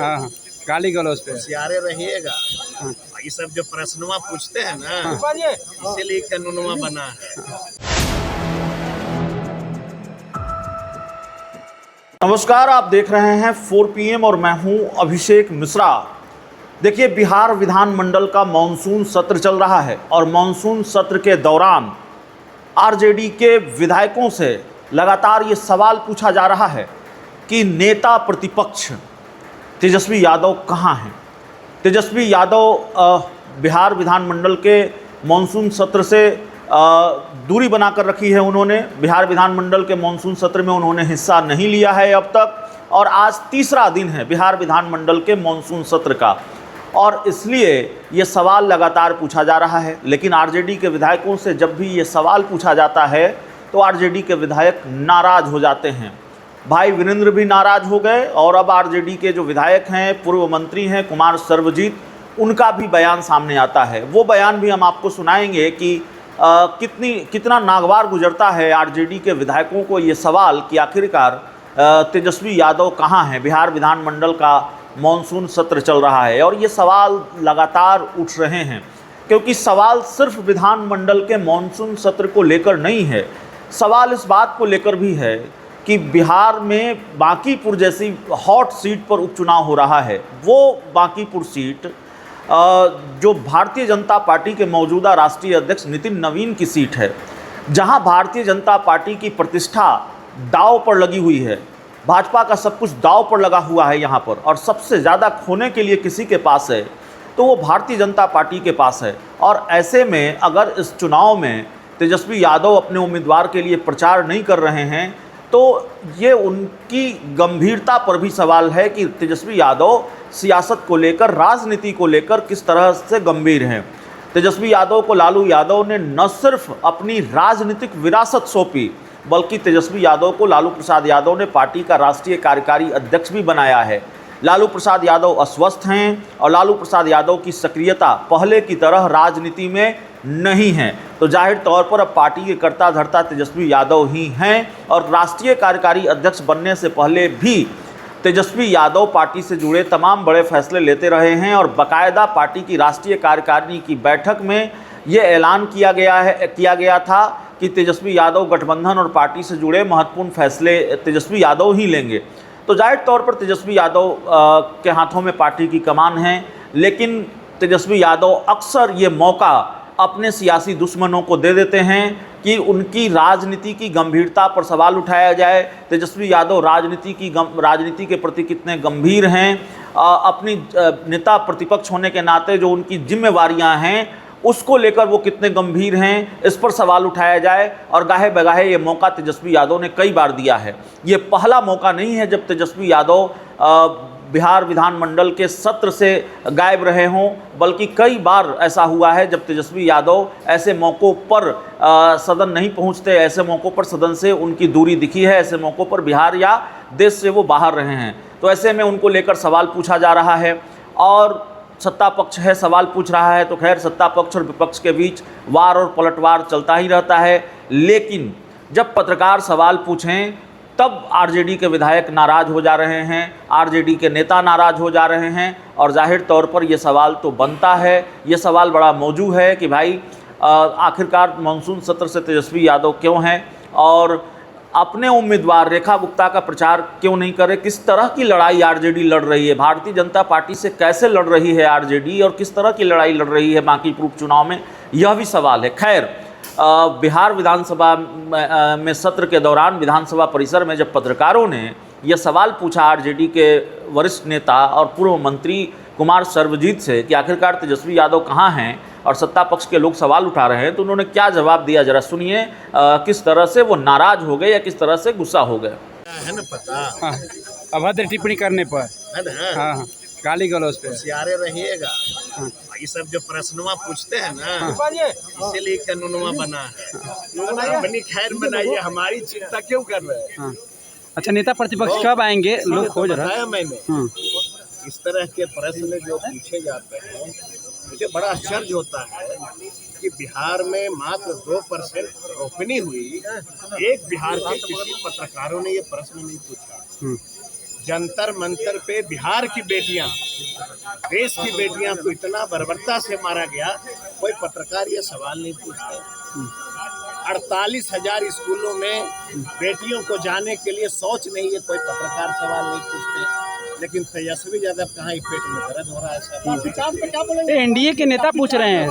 हाँ हाँ, गाली गलौज पे। होशियारे रहिएगा। हाँ। ये सब जो प्रश्नवा पूछते हैं ना, हाँ। इसीलिए कानूनवा बना है। नमस्कार, आप देख रहे हैं 4 PM और मैं हूं अभिषेक मिश्रा। देखिए, बिहार विधानमंडल का मॉनसून सत्र चल रहा है और मॉनसून सत्र के दौरान आरजेडी के विधायकों से लगातार ये सवाल पूछा जा रहा है कि नेता प्रतिपक्ष तेजस्वी यादव कहाँ हैं। तेजस्वी यादव बिहार विधानमंडल के मॉनसून सत्र से दूरी बनाकर रखी है। उन्होंने बिहार विधानमंडल के मॉनसून सत्र में उन्होंने हिस्सा नहीं लिया है अब तक, और आज तीसरा दिन है बिहार विधानमंडल के मॉनसून सत्र का, और इसलिए ये सवाल लगातार पूछा जा रहा है। लेकिन आरजेडी के विधायकों से जब भी ये सवाल पूछा जाता है तो आरजेडी के विधायक नाराज़ हो जाते हैं। भाई वीरेंद्र भी नाराज़ हो गए, और अब आरजेडी के जो विधायक हैं, पूर्व मंत्री हैं कुमार सर्वजीत, उनका भी बयान सामने आता है। वो बयान भी हम आपको सुनाएंगे कि कितना नागवार गुजरता है आरजेडी के विधायकों को ये सवाल कि आखिरकार तेजस्वी यादव कहाँ हैं। बिहार विधानमंडल का मॉनसून सत्र चल रहा है और ये सवाल लगातार उठ रहे हैं, क्योंकि सवाल सिर्फ विधानमंडल के मॉनसून सत्र को लेकर नहीं है। सवाल इस बात को लेकर भी है कि बिहार में बांकीपुर जैसी हॉट सीट पर उपचुनाव हो रहा है। वो बांकीपुर सीट जो भारतीय जनता पार्टी के मौजूदा राष्ट्रीय अध्यक्ष नितिन नवीन की सीट है, जहां भारतीय जनता पार्टी की प्रतिष्ठा दांव पर लगी हुई है। भाजपा का सब कुछ दांव पर लगा हुआ है यहाँ पर, और सबसे ज़्यादा खोने के लिए किसी के पास है तो वो भारतीय जनता पार्टी के पास है। और ऐसे में अगर इस चुनाव में तेजस्वी यादव अपने उम्मीदवार के लिए प्रचार नहीं कर रहे हैं तो ये उनकी गंभीरता पर भी सवाल है कि तेजस्वी यादव सियासत को लेकर, राजनीति को लेकर किस तरह से गंभीर हैं। तेजस्वी यादव को लालू यादव ने न सिर्फ अपनी राजनीतिक विरासत सौंपी, बल्कि तेजस्वी यादव को लालू प्रसाद यादव ने पार्टी का राष्ट्रीय कार्यकारी अध्यक्ष भी बनाया है। लालू प्रसाद यादव अस्वस्थ हैं और लालू प्रसाद यादव की सक्रियता पहले की तरह राजनीति में नहीं है, तो जाहिर तौर पर अब पार्टी के कर्ता धर्ता तेजस्वी यादव ही हैं। और राष्ट्रीय कार्यकारी अध्यक्ष बनने से पहले भी तेजस्वी यादव पार्टी से जुड़े तमाम बड़े फैसले लेते रहे हैं, और बाकायदा पार्टी की राष्ट्रीय कार्यकारिणी की बैठक में ये ऐलान किया गया था कि तेजस्वी यादव गठबंधन और पार्टी से जुड़े महत्वपूर्ण फैसले तेजस्वी यादव ही लेंगे। तो जाहिर तौर पर तेजस्वी यादव के हाथों में पार्टी की कमान है, लेकिन तेजस्वी यादव अक्सर ये मौका अपने सियासी दुश्मनों को दे देते हैं कि उनकी राजनीति की गंभीरता पर सवाल उठाया जाए। तेजस्वी यादव राजनीति के प्रति कितने गंभीर हैं, अपनी नेता प्रतिपक्ष होने के नाते जो उनकी जिम्मेवारियां हैं उसको लेकर वो कितने गंभीर हैं, इस पर सवाल उठाया जाए। और गाहे बगाहे ये मौका तेजस्वी यादव ने कई बार दिया है। ये पहला मौका नहीं है जब तेजस्वी यादव बिहार विधानमंडल के सत्र से गायब रहे हों, बल्कि कई बार ऐसा हुआ है जब तेजस्वी यादव ऐसे मौक़ों पर सदन नहीं पहुंचते, ऐसे मौक़ों पर सदन से उनकी दूरी दिखी है, ऐसे मौक़ों पर बिहार या देश से वो बाहर रहे हैं। तो ऐसे में उनको लेकर सवाल पूछा जा रहा है, और सत्ता पक्ष है सवाल पूछ रहा है, तो खैर सत्ता पक्ष और विपक्ष के बीच वार और पलटवार चलता ही रहता है। लेकिन जब पत्रकार सवाल पूछें तब आरजेडी के विधायक नाराज़ हो जा रहे हैं, आरजेडी के नेता नाराज़ हो जा रहे हैं, और जाहिर तौर पर ये सवाल तो बनता है, ये सवाल बड़ा मौजू है कि भाई आखिरकार मानसून सत्र से तेजस्वी यादव क्यों हैं, और अपने उम्मीदवार रेखा गुप्ता का प्रचार क्यों नहीं करे। किस तरह की लड़ाई आरजेडी लड़ रही है, भारतीय जनता पार्टी से कैसे लड़ रही है आरजेडी, और किस तरह की लड़ाई लड़ रही है बांकीपुर उपचुनाव में, यह भी सवाल है। खैर, बिहार विधानसभा में सत्र के दौरान विधानसभा परिसर में जब पत्रकारों ने यह सवाल पूछा आरजेडी के वरिष्ठ नेता और पूर्व मंत्री कुमार सर्वजीत से कि आखिरकार तेजस्वी यादव कहाँ हैं और सत्ता पक्ष के लोग सवाल उठा रहे हैं, तो उन्होंने क्या जवाब दिया, जरा सुनिए। किस तरह से वो नाराज हो गए या किस तरह से गुस्सा हो गए। है ना पता? हाँ, अभद्र टिप्पणी करने पर। है ना? हाँ हाँ, गाली गलौज पे। होशियारे रहिएगा। हाँ। ये सब जो प्रश्नवा पूछते हैं ना, हाँ। इसीलिए कानूनवा बना है। अपनी खैर बनाइए, हमारी चिंता क्यों कर रहे हैं? हाँ। अच्छा, नेता प्रतिपक्ष कब आएंगे, लोग खोज रहे हैं। मैंने इस तरह के प्रश्न जो पूछे जाते हैं, मुझे बड़ा आश्चर्य होता है कि बिहार में मात्र 2% रोपनी हुई, एक बिहार के किसी पत्रकारों ने ये प्रश्न नहीं पूछा। जंतर मंतर पे बिहार की बेटियां, देश की बेटियां को इतना बर्बरता से मारा गया, कोई पत्रकार ये सवाल नहीं पूछते। 48,000 स्कूलों में बेटियों को जाने के लिए शौच नहीं है, कोई पत्रकार सवाल नहीं पूछते। लेकिन तेजस्वी यादव कहाँ, पेट में दर्द हो रहा है। एनडीए के नेता पूछ रहे हैं।